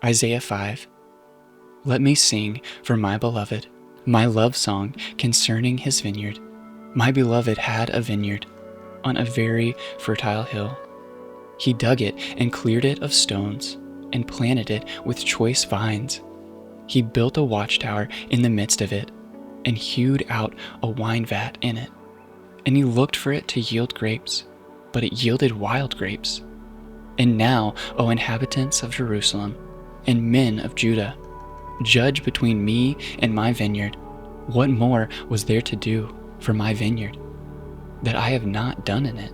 Isaiah 5. Let me sing for my beloved, my love song concerning his vineyard. My beloved had a vineyard on a very fertile hill. He dug it and cleared it of stones and planted it with choice vines. He built a watchtower in the midst of it and hewed out a wine vat in it. And he looked for it to yield grapes, but it yielded wild grapes. And now, O inhabitants of Jerusalem and men of Judah, judge between me and my vineyard. What more was there to do for my vineyard that I have not done in it?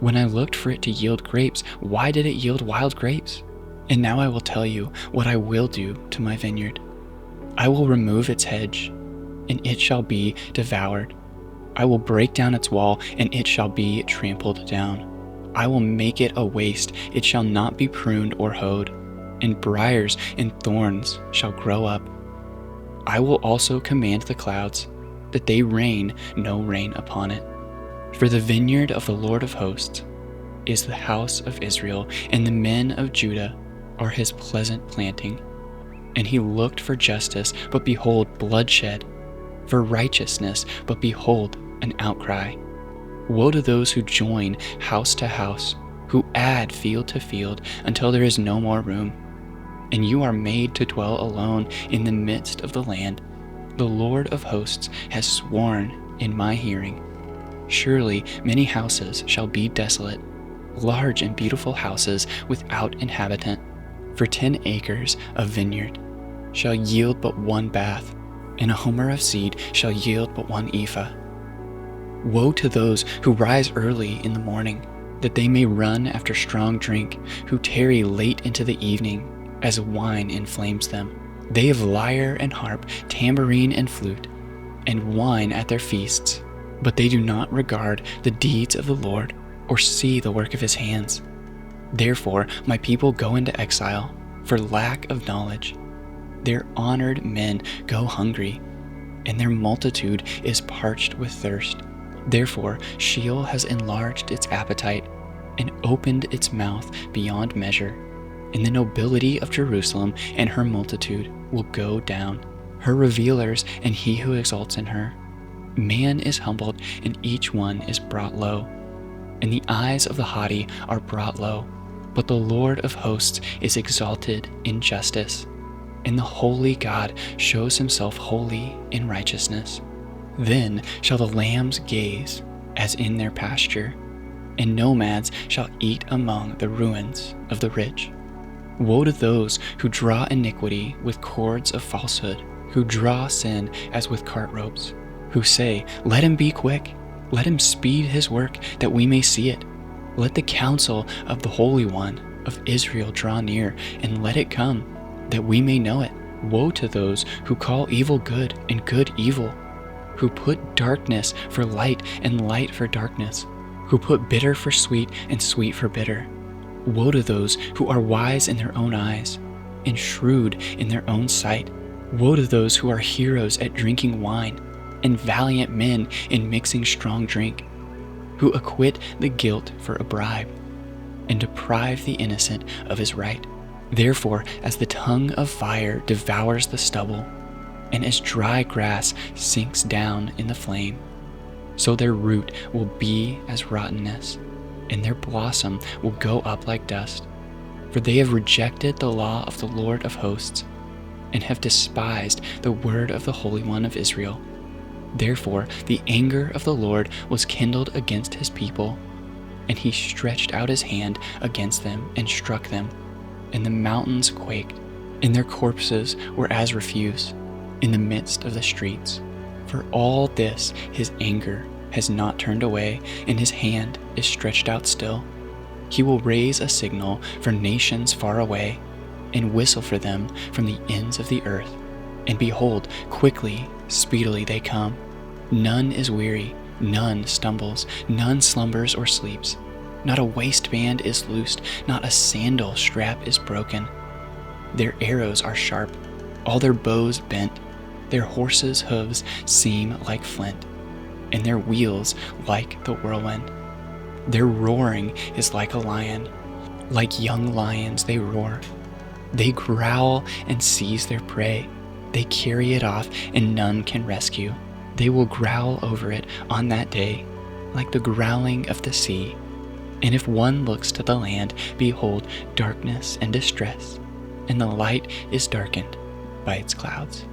When I looked for it to yield grapes, why did it yield wild grapes? And now I will tell you what I will do to my vineyard. I will remove its hedge, and it shall be devoured. I will break down its wall, and it shall be trampled down. I will make it a waste, it shall not be pruned or hoed, and briars and thorns shall grow up. I will also command the clouds, that they rain no rain upon it. For the vineyard of the Lord of hosts is the house of Israel, and the men of Judah are his pleasant planting. And he looked for justice, but behold, bloodshed, for righteousness, but behold, an outcry. Woe to those who join house to house, who add field to field, until there is no more room. And you are made to dwell alone in the midst of the land. The Lord of hosts has sworn in my hearing. Surely many houses shall be desolate, large and beautiful houses without inhabitant. For 10 acres of vineyard shall yield but one bath, and a homer of seed shall yield but one ephah. Woe to those who rise early in the morning, that they may run after strong drink, who tarry late into the evening, as wine inflames them. They have lyre and harp, tambourine and flute, and wine at their feasts, but they do not regard the deeds of the Lord, or see the work of his hands. Therefore my people go into exile for lack of knowledge. Their honored men go hungry, and their multitude is parched with thirst. Therefore Sheol has enlarged its appetite and opened its mouth beyond measure. And the nobility of Jerusalem and her multitude will go down, her revealers and he who exalts in her. Man is humbled, and each one is brought low. And the eyes of the haughty are brought low, but the Lord of hosts is exalted in justice. And the holy God shows himself holy in righteousness. Then shall the lambs gaze as in their pasture, and nomads shall eat among the ruins of the rich. Woe to those who draw iniquity with cords of falsehood, who draw sin as with cart ropes, who say, let him be quick, let him speed his work, that we may see it. Let the counsel of the Holy One of Israel draw near, and let it come, that we may know it. Woe to those who call evil good and good evil, who put darkness for light and light for darkness, who put bitter for sweet and sweet for bitter. Woe to those who are wise in their own eyes and shrewd in their own sight. Woe to those who are heroes at drinking wine and valiant men in mixing strong drink, who acquit the guilt for a bribe and deprive the innocent of his right. Therefore, as the tongue of fire devours the stubble, and as dry grass sinks down in the flame, so their root will be as rottenness, and their blossom will go up like dust. For they have rejected the law of the Lord of hosts, and have despised the word of the Holy One of Israel. Therefore the anger of the Lord was kindled against his people, and he stretched out his hand against them and struck them, and the mountains quaked, and their corpses were as refuse in the midst of the streets. For all this his anger has not turned away, and his hand is stretched out still. He will raise a signal for nations far away, and whistle for them from the ends of the earth. And behold, quickly, speedily they come. None is weary, none stumbles, none slumbers or sleeps. Not a waistband is loosed, not a sandal strap is broken. Their arrows are sharp, all their bows bent. Their horses' hooves seem like flint, and their wheels like the whirlwind. Their roaring is like a lion. Like young lions they roar. They growl and seize their prey. They carry it off, and none can rescue. They will growl over it on that day, like the growling of the sea. And if one looks to the land, behold, darkness and distress, and the light is darkened by its clouds.